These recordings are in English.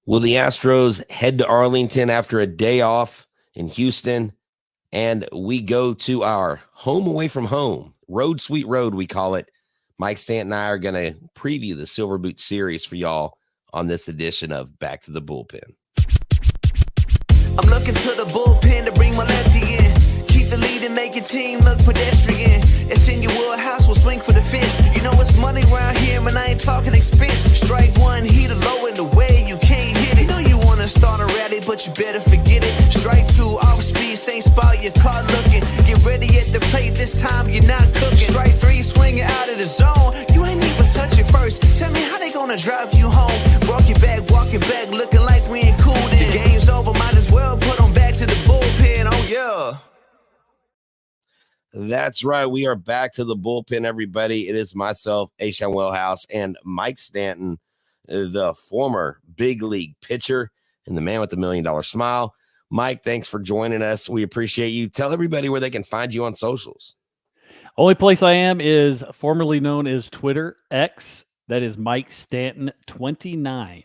Will the Astros head to Arlington after a day off in Houston? And we go to our home away from home, Road Sweet Road, we call it. Mike Stanton and I are going to preview the Silver Boot Series for y'all on this edition of Back to the Bullpen. I'm looking to the bullpen to bring my lefty in. Keep the lead and make your team look pedestrian. It's in your wheelhouse, we'll swing for the fence. You know it's money around here, man, I ain't talking expense. Strike one, heater low in the way, you can't hit it. You know you want to start a rally, but you better forget it. Strike two, off speed, same spot, your car looking. Get ready at the plate, this time you're not cooking. Strike three, swinging out of the zone. You ain't even touch it first. Tell me how they gonna drive you home. Walk it back, looking like we ain't cool then. The game's over, might as well put them back to the bullpen, oh yeah. That's right. We are back to the bullpen, everybody. It is myself, Ashawn Wellhouse, and Mike Stanton, the former big league pitcher and the man with the $1 million smile. Mike, thanks for joining us. We appreciate you. Tell everybody where they can find you on socials. Only place I am is formerly known as Twitter, X. That is Mike Stanton 29.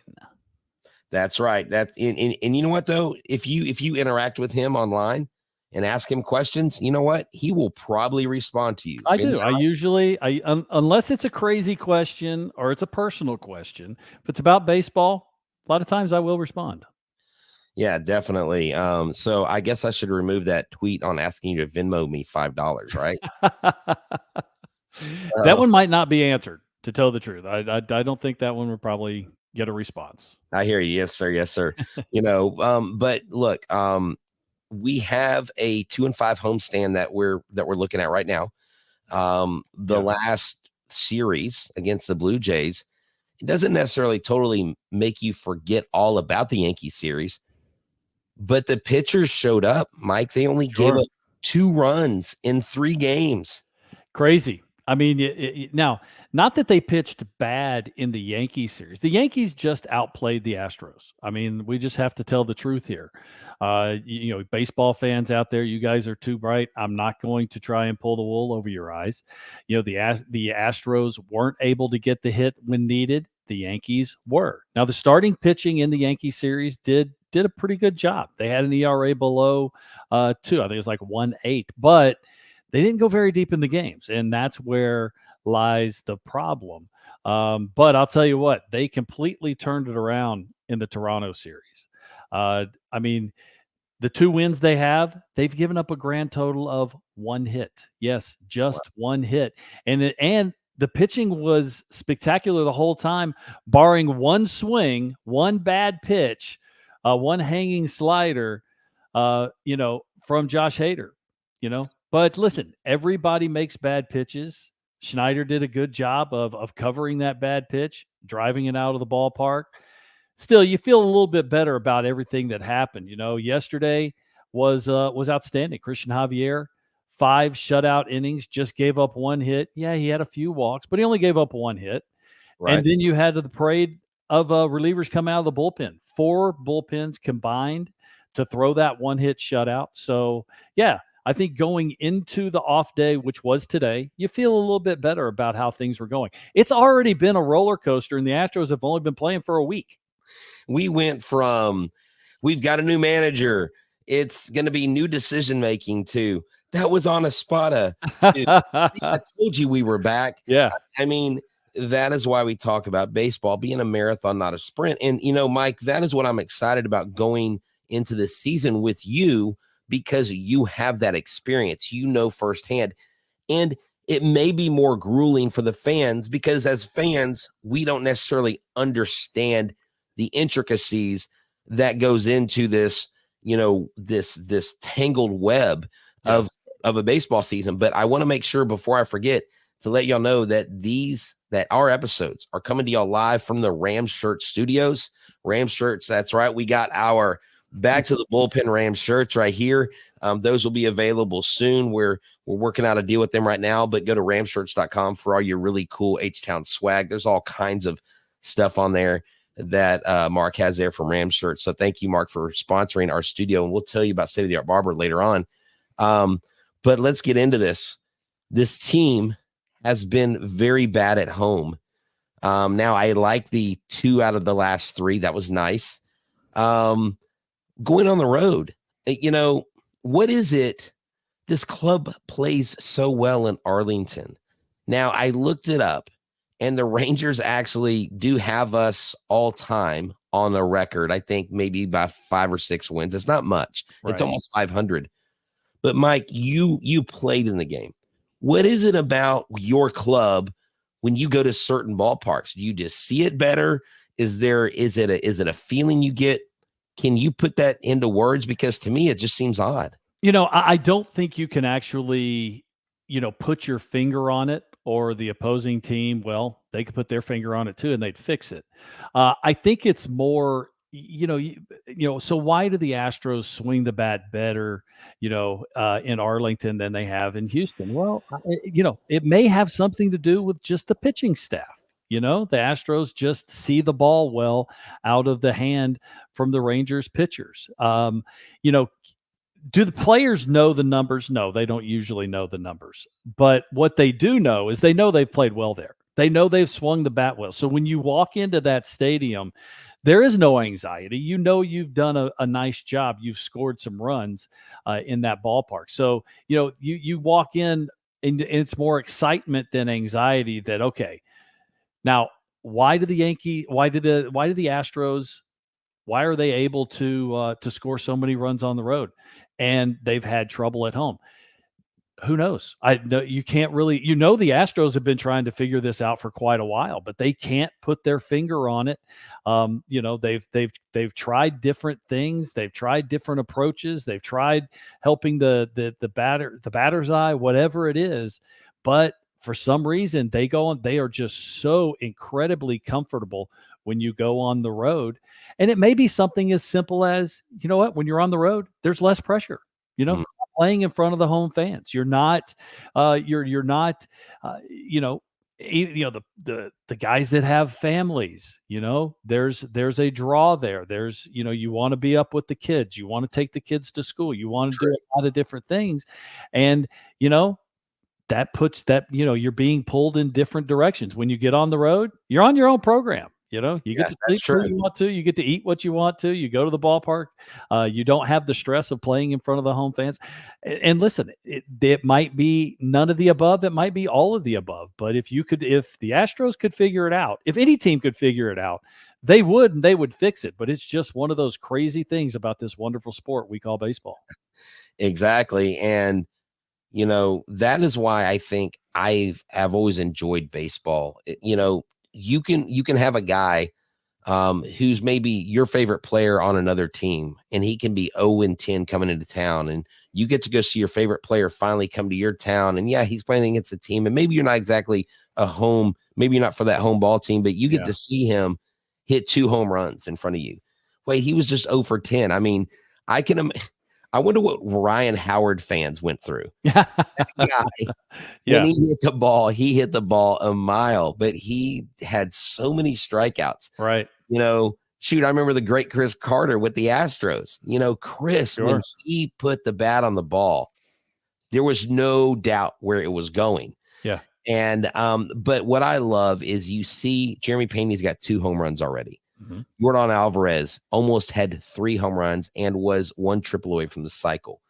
That's right. And you know what, though? If you interact with him online and ask him questions, you know what? He will probably respond to you. I do. I usually, unless it's a crazy question or it's a personal question, if it's about baseball, a lot of times I will respond. Yeah, definitely. So I guess I should remove that tweet on asking you to Venmo me $5, right? That one might not be answered, to tell the truth. I don't think that one would probably get a response. I hear you. Yes, sir. Yes, sir. But look, we have a 2-5 homestand that we're looking at right now. Last series against the Blue Jays, it doesn't necessarily totally make you forget all about the Yankee series, but the pitchers showed up, Mike. They only gave up 2 runs in 3 games. Crazy. I mean, now, not that they pitched bad in the Yankees series. The Yankees just outplayed the Astros. I mean, we just have to tell the truth here. Baseball fans out there, you guys are too bright. I'm not going to try and pull the wool over your eyes. The Astros weren't able to get the hit when needed. The Yankees were. Now, the starting pitching in the Yankee series did a pretty good job. They had an ERA below 2. I think it was like 1.8, but they didn't go very deep in the games, and that's where lies the problem. But I'll tell you what, they completely turned it around in the Toronto series. I mean, the 2 wins they've given up a grand total of 1 hit. Yes, just 1 hit. And the pitching was spectacular the whole time, barring 1 swing, 1 bad pitch, 1 hanging slider, from Josh Hader, But listen, everybody makes bad pitches. Schneider did a good job of covering that bad pitch, driving it out of the ballpark. Still, you feel a little bit better about everything that happened. Yesterday was outstanding. Christian Javier, 5 shutout innings, just gave up 1 hit. Yeah, he had a few walks, but he only gave up 1 hit. Right. And then you had the parade of relievers come out of the bullpen. 4 bullpens combined to throw that 1-hit shutout. So, yeah. I think going into the off day, which was today, you feel a little bit better about how things were going. It's already been a roller coaster, and the Astros have only been playing for a week. We went from, we've got a new manager, it's going to be new decision-making, to that was on a spot. I told you we were back. Yeah. I mean, that is why we talk about baseball being a marathon, not a sprint. And, Mike, that is what I'm excited about going into this season with you, because you have that experience, firsthand. And it may be more grueling for the fans, because as fans, we don't necessarily understand the intricacies that goes into this, this tangled web of a baseball season. But I want to make sure, before I forget, to let y'all know that our episodes are coming to y'all live from the Rams Shirt Studios. Rams Shirts, that's right. We got our Back to the Bullpen Rams shirts right here. Those will be available soon. We're working out a deal with them right now, but go to ramshirts.com for all your really cool H-Town swag. There's all kinds of stuff on there that Mark has there from Rams Shirts. So thank you, Mark, for sponsoring our studio, and we'll tell you about state-of-the-art Barber later on. But let's get into this. This team has been very bad at home. Now, I like the 2 out of the last 3. That was nice. Going on the road, what is it? This club plays so well in Arlington. Now, I looked it up, and the Rangers actually do have us all time on the record. I think maybe by 5 or 6 wins. It's not much. Right. It's almost 500. But Mike, you played in the game. What is it about your club when you go to certain ballparks? Do you just see it better? Is it a feeling you get? Can you put that into words? Because to me, it just seems odd. I don't think you can actually, put your finger on it, or the opposing team, well, they could put their finger on it too and they'd fix it. I think it's more, so why do the Astros swing the bat better, in Arlington than they have in Houston? Well, it may have something to do with just the pitching staff. The Astros just see the ball well out of the hand from the Rangers pitchers. Do the players know the numbers? No, they don't usually know the numbers. But what they do know is they know they've played well there. They know they've swung the bat well. So when you walk into that stadium, there is no anxiety. You've done a nice job. You've scored some runs in that ballpark. So, you walk in and it's more excitement than anxiety that, okay, now why are the Astros, why are they able to score so many runs on the road? And they've had trouble at home. Who knows? I know you can't really, the Astros have been trying to figure this out for quite a while, but they can't put their finger on it. They've tried different things. They've tried different approaches. They've tried helping the batter's eye, whatever it is. But for some reason, they are just so incredibly comfortable when you go on the road. And it may be something as simple as, when you're on the road, there's less pressure, playing in front of the home fans. You're not, the guys that have families, there's a draw there. There's, you want to be up with the kids. You want to take the kids to school. You want to do a lot of different things. And, that puts that, you're being pulled in different directions. When you get on the road, you're on your own program. You get to sleep where you want to. You get to eat what you want to. You go to the ballpark. You don't have the stress of playing in front of the home fans. And listen, it might be none of the above. It might be all of the above. But if the Astros could figure it out, if any team could figure it out, they would, and they would fix it. But it's just one of those crazy things about this wonderful sport we call baseball. Exactly. And, that is why I think I've always enjoyed baseball. You can have a guy who's maybe your favorite player on another team, and he can be 0-10 coming into town, and you get to go see your favorite player finally come to your town. And he's playing against a team, and maybe you're not exactly maybe you're not for that home ball team, but you get to see him hit 2 home runs in front of you. Wait, he was just 0-10. I mean, I wonder what Ryan Howard fans went through. That guy, when he hit the ball a mile, but he had so many strikeouts. Right. Shoot, I remember the great Chris Carter with the Astros. Chris, when he put the bat on the ball, there was no doubt where it was going. Yeah. And but what I love is you see Jeremy Peña's got 2 home runs already. Mm-hmm. Yordan Alvarez almost had 3 home runs and was 1 triple away from the cycle.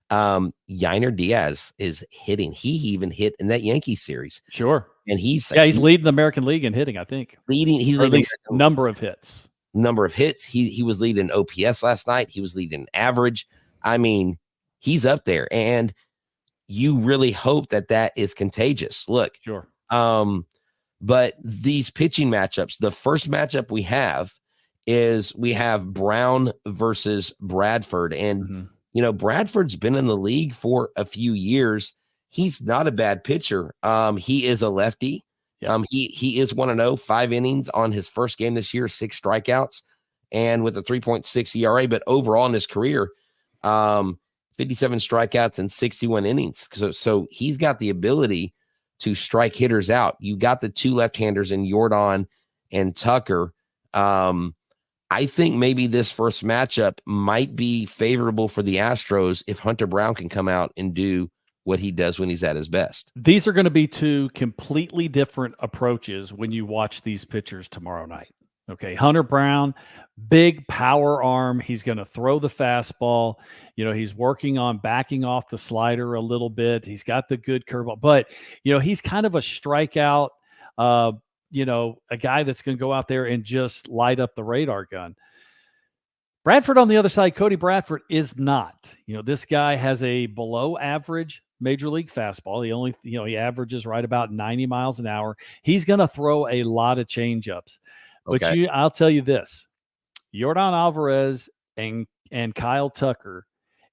Yainer Diaz is hitting. He even hit in that Yankee series. Sure. And he's leading the American League in hitting, I think. He's leading at least number of hits. He was leading OPS last night. He was leading average. I mean, he's up there, and you really hope that is contagious. Look. Sure. But these pitching matchups, the first matchup we have Brown versus Bradford. And, Bradford's been in the league for a few years. He's not a bad pitcher. He is a lefty. He is 1-0, 5 innings on his first game this year, 6 strikeouts, and with a 3.6 ERA. But overall in his career, 57 strikeouts and 61 innings. So he's got the ability to strike hitters out. You got the 2 left-handers in Yordan and Tucker. I think maybe this first matchup might be favorable for the Astros if Hunter Brown can come out and do what he does when he's at his best. These are going to be 2 completely different approaches when you watch these pitchers tomorrow night. Okay, Hunter Brown, big power arm. He's going to throw the fastball. He's working on backing off the slider a little bit. He's got the good curveball, but he's kind of a strikeout. A guy that's going to go out there and just light up the radar gun. Bradford on the other side, Cody Bradford is not. This guy has a below average major league fastball. He averages right about 90 miles an hour. He's going to throw a lot of changeups. Okay. But I'll tell you this, Yordan Alvarez and Kyle Tucker,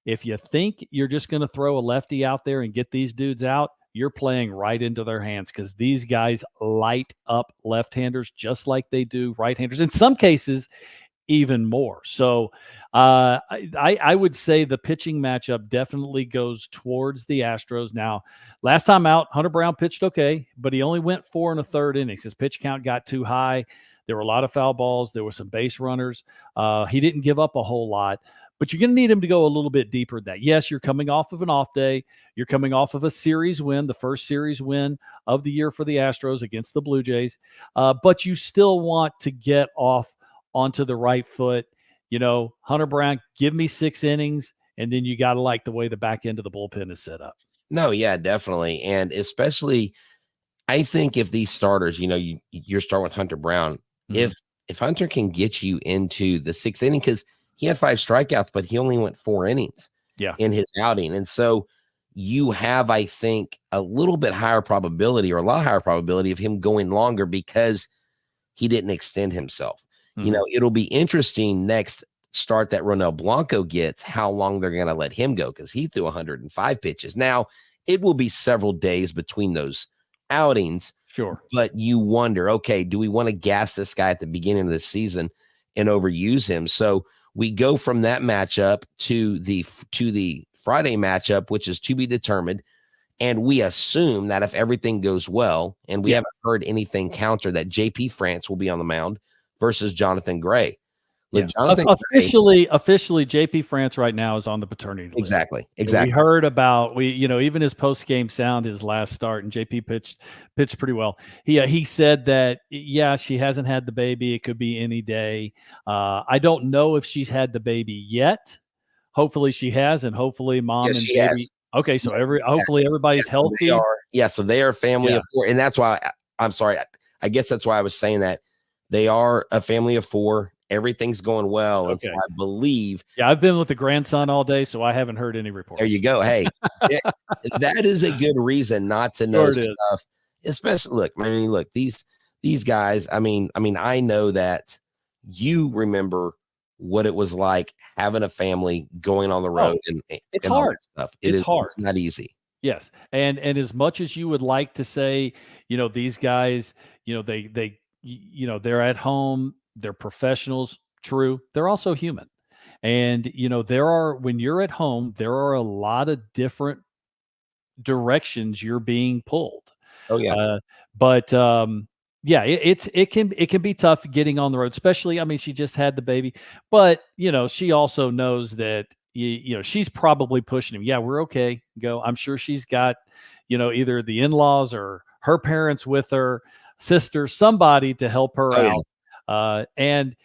if you think you're just going to throw a lefty out there and get these dudes out, you're playing right into their hands, because these guys light up left-handers just like they do right-handers. In some cases, even more. So I would say the pitching matchup definitely goes towards the Astros. Now, last time out, Hunter Brown pitched okay, but he only went 4 1/3 innings. His pitch count got too high. There were a lot of foul balls. There were some base runners. He didn't give up a whole lot, but you're going to need him to go a little bit deeper than that. Yes, you're coming off of an off day. You're coming off of a series win, the first series win of the year for the Astros against the Blue Jays. But you still want to get off onto the right foot. Hunter Brown, give me 6 innings, and then you got to like the way the back end of the bullpen is set up. No, yeah, definitely. And especially, I think if these starters, you're starting with Hunter Brown, if Hunter can get you into the 6th inning, because he had 5 strikeouts, but he only went 4 innings in his outing. And so you have, I think, a little bit higher probability, or a lot higher probability, of him going longer because he didn't extend himself. It'll be interesting next start that Ronel Blanco gets, how long they're going to let him go, because he threw 105 pitches. Now, it will be several days between those outings. Sure. But you wonder, okay, do we want to gas this guy at the beginning of the season and overuse him? So we go from that matchup to the Friday matchup, which is to be determined. And we assume that if everything goes well, and we haven't heard anything counter, that JP France will be on the mound versus Jonathan Gray. Look, officially, JP France right now is on the paternity list. Exactly. We heard about even his post game sound, his last start, and JP pitched pretty well. He said that she hasn't had the baby. It could be any day. I don't know if she's had the baby yet. Hopefully she has, and hopefully mom and baby. Has. Okay, so hopefully everybody's healthy. So they are a family of 4, and that's why I'm sorry. I guess that's why I was saying that they are a family of 4. Everything's going well. Okay. And so I believe. Yeah, I've been with the grandson all day, so I haven't heard any reports. There you go. Hey, that is a good reason not to know stuff. Especially, look, these guys. I know that you remember what it was like having a family, going on the road, and it's hard stuff. It's hard. It's not easy. Yes, and as much as you would like to say, these guys, they're at home. They're professionals. True. They're also human. And, when you're at home, there are a lot of different directions you're being pulled. Oh yeah. It can be tough getting on the road, especially, she just had the baby, but she also knows that, she's probably pushing him. Yeah, we're okay. Go. I'm sure she's got, either the in-laws or her parents with her, sister, somebody to help her out. Yeah. And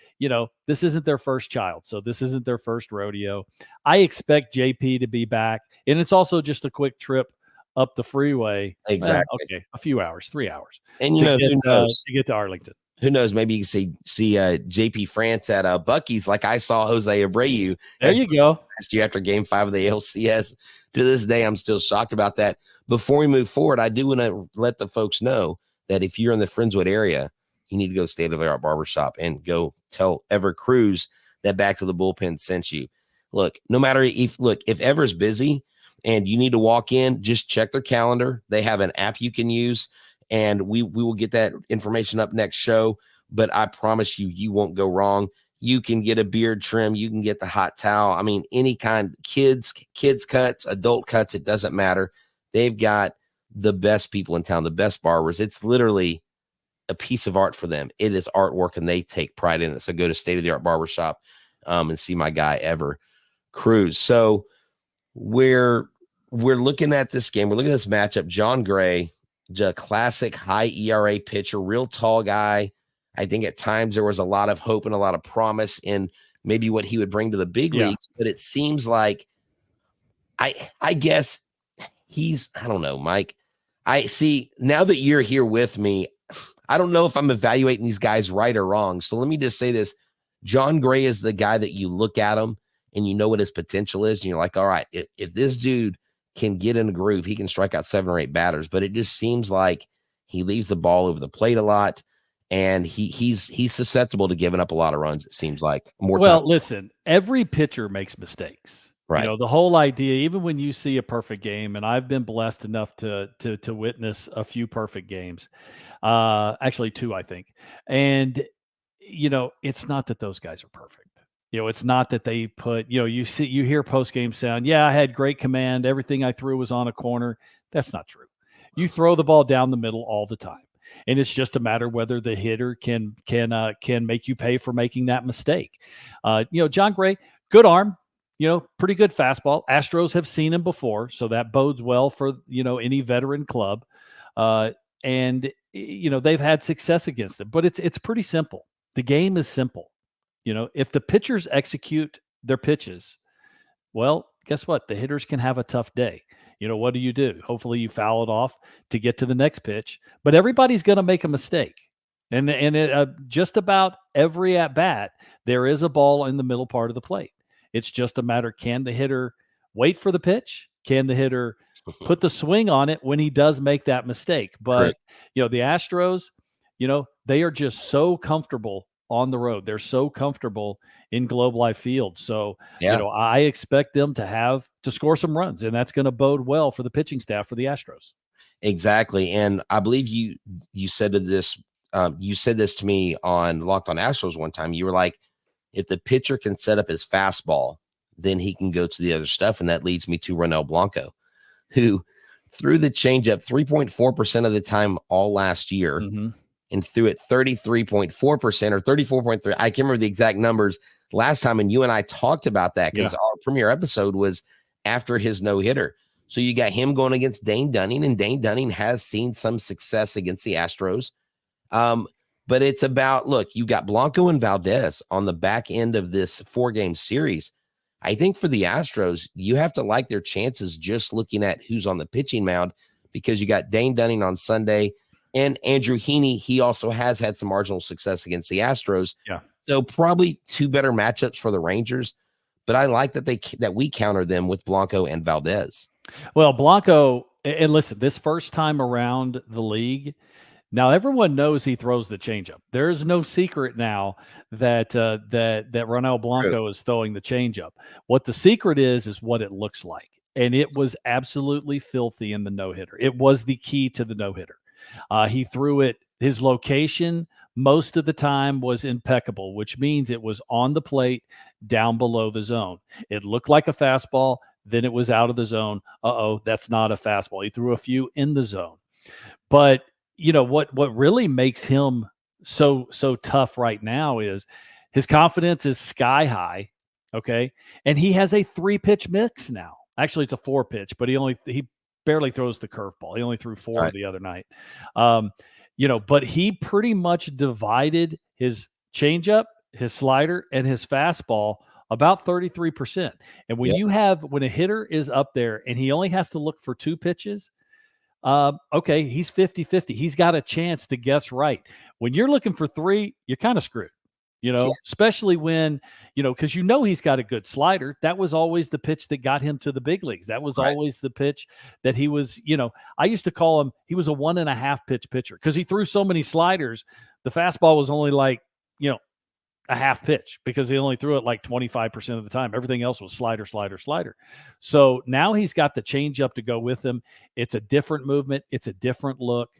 this isn't their first child, so this isn't their first rodeo. I expect JP to be back, and it's also just a quick trip up the freeway. Exactly. Okay, a few hours, 3 hours, and who knows to get to Arlington. Who knows? Maybe you can see JP France at Buc-ee's, like I saw Jose Abreu. There you go. Last year after Game 5 of the ALCS. To this day, I'm still shocked about that. Before we move forward, I do want to let the folks know that if you're in the Friendswood area, you need to go state-of-the-art barbershop and go tell Ever Cruz that Back to the Bullpen sent you. Look, no matter if Ever's busy and you need to walk in, just check their calendar. They have an app you can use, and we will get that information up next show. But I promise you won't go wrong. You can get a beard trim. You can get the hot towel. Any kind, kids cuts, adult cuts, it doesn't matter. They've got the best people in town, the best barbers. It's literally a piece of art for them. It is artwork, and they take pride in it. So go to State of the Art Barbershop and see my guy Ever Cruz. So we're looking at this game. We're looking at this matchup. John Gray, the classic high ERA pitcher, real tall guy. I think at times there was a lot of hope and a lot of promise in maybe what he would bring to the big leagues, but it seems like I guess I don't know, Mike. I see now that you're here with me, I don't know if I'm evaluating these guys right or wrong. So let me just say this. John Gray is the guy that you look at him and you know what his potential is. And you're like, all right, if this dude can get in a groove, he can strike out 7 or 8 batters, but it just seems like he leaves the ball over the plate a lot. And he's susceptible to giving up a lot of runs. It seems like more. Well, time. listen, every pitcher makes mistakes. Right. You know, the whole idea, even when you see a perfect game, and I've been blessed enough to witness a few perfect games, actually 2, I think. And, you know, it's not that those guys are perfect. You know, it's not that they put, you hear post-game sound. Yeah, I had great command. Everything I threw was on a corner. That's not true. You throw the ball down the middle all the time. And it's just a matter whether the hitter can make you pay for making that mistake. John Gray, good arm, pretty good fastball. Astros have seen him before, so that bodes well for any veteran club. And they've had success against him. But it's pretty simple. The game is simple. If the pitchers execute their pitches, well, guess what? The hitters can have a tough day. What do? Hopefully you foul it off to get to the next pitch, but everybody's going to make a mistake. And just about every at bat, there is a ball in the middle part of the plate. It's just a matter, can the hitter wait for the pitch? Can the hitter put the swing on it when he does make that mistake? But, the Astros, they are just so comfortable on the road. They're so comfortable in Globe Life Field. So, I expect them to score some runs, and that's going to bode well for the pitching staff for the Astros. Exactly. And I believe you said this to me on Locked on Astros one time. You were like, if the pitcher can set up his fastball, then he can go to the other stuff. And that leads me to Ronel Blanco, who threw the changeup 3.4% of the time all last year. Mm-hmm. And threw it 33.4% or 34.3. I can't remember the exact numbers last time. And you and I talked about that because our premiere episode was after his no-hitter. So you got him going against Dane Dunning, and Dane Dunning has seen some success against the Astros. But it's about, look, you got Blanco and Valdez on the back end of this 4-game series. I think for the Astros, you have to like their chances just looking at who's on the pitching mound, because you got Dane Dunning on Sunday. And Andrew Heaney, he also has had some marginal success against the Astros. Yeah. So probably 2 better matchups for the Rangers. But I like that we counter them with Blanco and Valdez. Well, Blanco, and listen, this first time around the league, now everyone knows he throws the changeup. There's no secret now that Ronel Blanco is throwing the changeup. What the secret is what it looks like. And it was absolutely filthy in the no-hitter. It was the key to the no-hitter. He threw it, his location most of the time was impeccable, which means it was on the plate down below the zone. It looked like a fastball, then it was out of the zone. That's not a fastball. He threw a few in the zone. But what really makes him so tough right now is his confidence is sky high. Okay. And he has a 3-pitch mix now. Actually, it's a 4-pitch, but he barely throws the curveball. He only threw 4 the other night. But he pretty much divided his changeup, his slider, and his fastball about 33%. And when when a hitter is up there and he only has to look for 2 pitches, he's 50-50. He's got a chance to guess right. When you're looking for 3, you're kind of screwed. Especially when, because he's got a good slider. That was always the pitch that got him to the big leagues. That was always the pitch that he was, I used to call him, he was a 1.5 pitch pitcher because he threw so many sliders. The fastball was only like, a half pitch because he only threw it like 25% of the time. Everything else was slider. So now he's got the changeup to go with him. It's a different movement. It's a different look.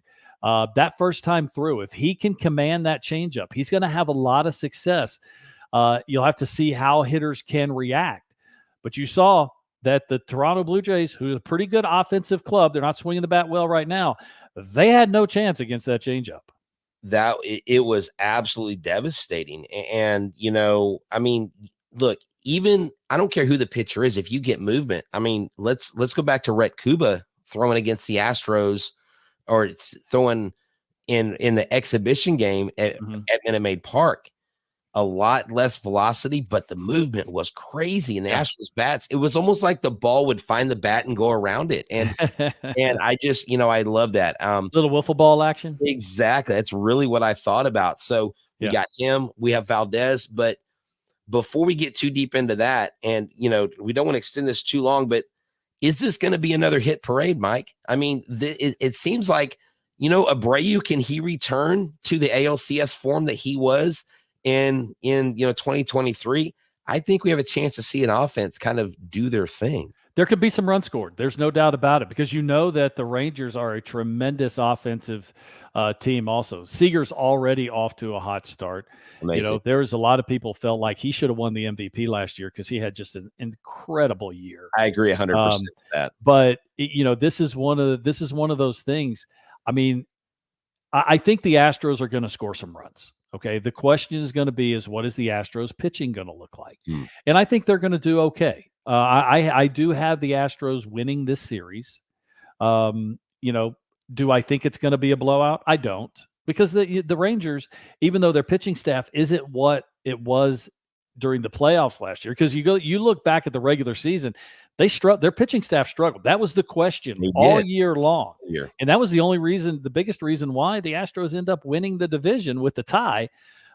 That first time through, if he can command that changeup, he's going to have a lot of success. You'll have to see how hitters can react. But you saw that the Toronto Blue Jays, who's a pretty good offensive club, they're not swinging the bat well right now. They had no chance against that changeup. It was absolutely devastating. And, look, even I don't care who the pitcher is. If you get movement, let's go back to Rhett Kuba throwing against the Astros, or it's throwing in the exhibition game at Minute Maid Park. A lot less velocity, but the movement was crazy. And the Astros bats, it was almost like the ball would find the bat and go around it. And I just, I love that. Little wiffle ball action. Exactly. That's really what I thought about. So we got him, we have Valdez, but before we get too deep into that, and we don't want to extend this too long, but is this going to be another hit parade, Mike? I mean, it seems like, Abreu, can he return to the ALCS form that he was in 2023? I think we have a chance to see an offense kind of do their thing. There could be some runs scored. There's no doubt about it, because that the Rangers are a tremendous offensive team also. Seager's already off to a hot start. Amazing. There was a lot of people felt like he should have won the MVP last year because he had just an incredible year. I agree 100% with that. But this is one of those things. I mean, I think the Astros are going to score some runs. Okay. The question is going to be what is the Astros pitching going to look like? And I think they're going to do okay. I do have the Astros winning this series. Do I think it's going to be a blowout? I don't, because the Rangers, even though their pitching staff isn't what it was during the playoffs last year, because you look back at the regular season, their pitching staff struggled. That was the question all year long. And that was the biggest reason why the Astros end up winning the division with the tie,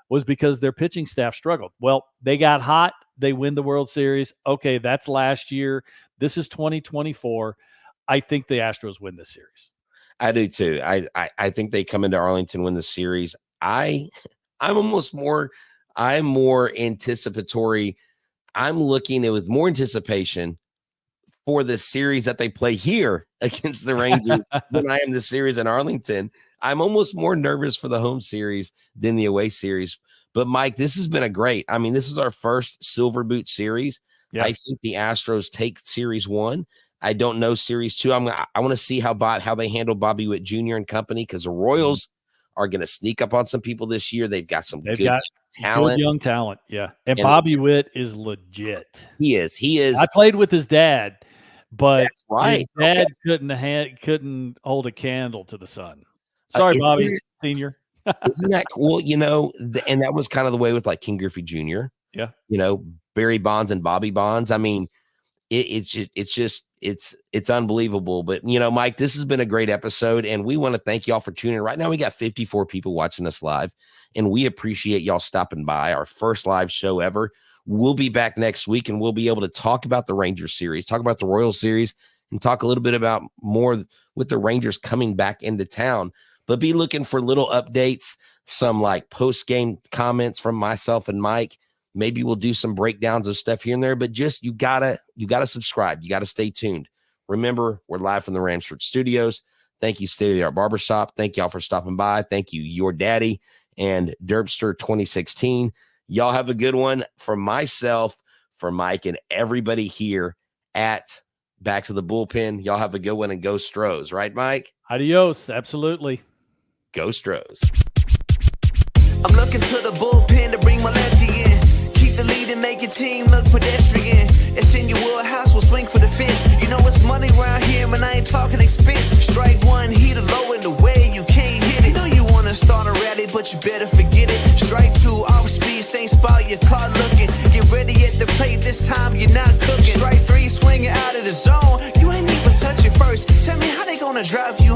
was because their pitching staff struggled. Well, they got hot. They win the World Series. Okay, that's last year. This is 2024. I think the Astros win this series. I do too. I think they come into Arlington, win the series. I'm more anticipatory. I'm looking at with more anticipation for the series that they play here against the Rangers than I am the series in Arlington. I'm almost more nervous for the home series than the away series. But Mike, this has been this is our first Silver Boot series. Yeah. I think the Astros take series 1. I don't know series 2. I want to see how they handle Bobby Witt Jr. and company, because the Royals are going to sneak up on some people this year. They've got some good talent. Good young talent. Yeah. And Bobby Witt is legit. He is. I played with his dad, but that's right. His dad couldn't hold a candle to the sun. Sorry, Bobby Senior. Isn't that cool? And that was kind of the way with like King Griffey Jr. Yeah. Barry Bonds and Bobby Bonds. I mean, it's unbelievable. But Mike, this has been a great episode, and we want to thank y'all for tuning in. Right now we got 54 people watching us live, and we appreciate y'all stopping by. Our first live show ever. We'll be back next week, and we'll be able to talk about the Rangers series, talk about the Royals series, and talk a little bit about more with the Rangers coming back into town. But be looking for little updates, some like post-game comments from myself and Mike. Maybe we'll do some breakdowns of stuff here and there, but just you gotta subscribe. You gotta stay tuned. Remember, we're live from the Ramsford Studios. Thank you, State of the Art Barbershop. Thank y'all for stopping by. Thank you, Your Daddy and Derpster 2016. Y'all have a good one. For myself, for Mike, and everybody here at Back to the Bullpen, y'all have a good one, and go Stros, right, Mike? Adios. Absolutely. Go Stros. I'm looking to the bullpen to bring my lefty in. Keep the lead and make your team look pedestrian. It's in your wheelhouse, we'll swing for the fence. You know it's money around here, man, I ain't talking expense. Strike 1, hit a low in the way you can't hit it. You know you wanna start a rally, but you better forget it. Strike 2, off speed, same spot, your car looking. Get ready at the plate, this time you're not cooking. Strike 3, swinging out of the zone. You ain't even touch it first. Tell me how they gonna drive you